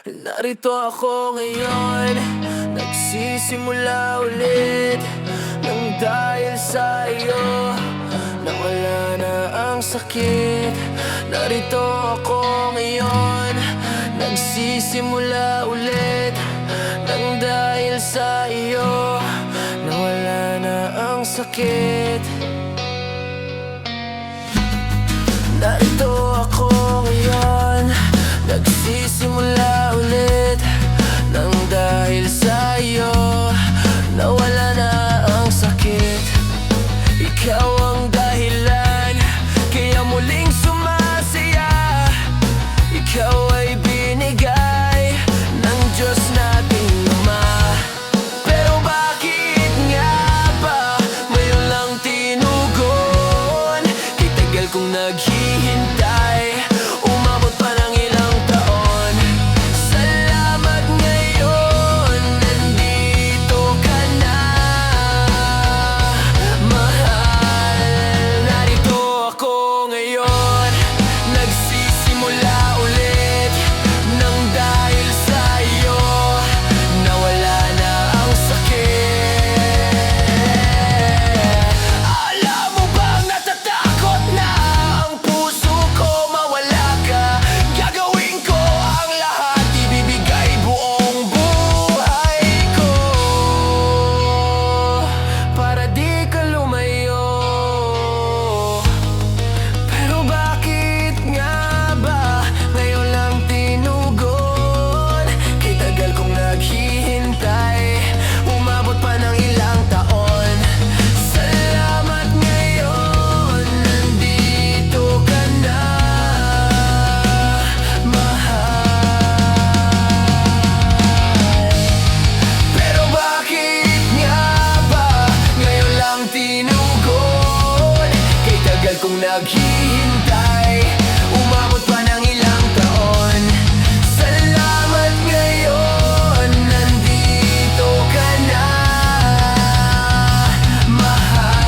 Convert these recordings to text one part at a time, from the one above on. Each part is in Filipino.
Narito ako ngayon, nagsisimula ulit nang dahil sa iyo nawala na ang sakit. Narito ako ngayon, nagsisimula ulit nang dahil sa iyo nawala na ang sakit. Narito ako ngayon, nagsisimula ulit nang dahil sa iyo nawala na ang sakit. Ikaw ang dahilan kaya muling sumasaya. Ikaw ay binigay ng Diyos nating Ama. Pero bakit nga ba ngayon lang tinugon? Kay tagal kong naghihintay, umabot pa ng ilang taon. Salamat ngayon, nandito ka na, mahal. Narito ako ngayon, nagsisimula ulit nang dahil sa iyo nawala na ang sakit. Alam mo bang natatakot na ang puso ko mawala ka? Gagawin ko ang lahat, ibibigay buong buhay ko para di ka lumayo. Pero bakit nga ba ngayon lang tinugon? Kay tagal kong naghihintay, umabot pa ng ilang taon. Salamat ngayon, nandito ka na, mahal. Pero bakit nga ba ngayon lang tinugon? Kay tagal kong naghihintay, umabot pa ng ilang taon. Salamat ngayon, nandito ka na, mahal.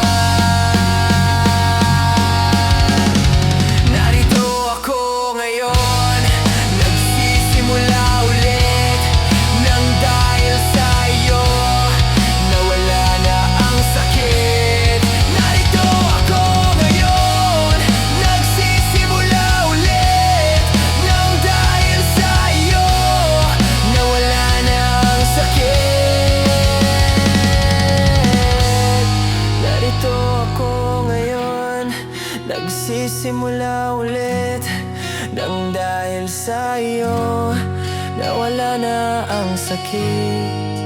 Narito ako ngayon, nagsisimula ulit nang dahil sa iyo nawala na ang sakit. Narito ako ngayon, nagsisimula ulit nang dahil sa iyo nawala na ang sakit. Narito ako ngayon, nagsisimula ulit nang dahil sa iyo nawala na ang sakit.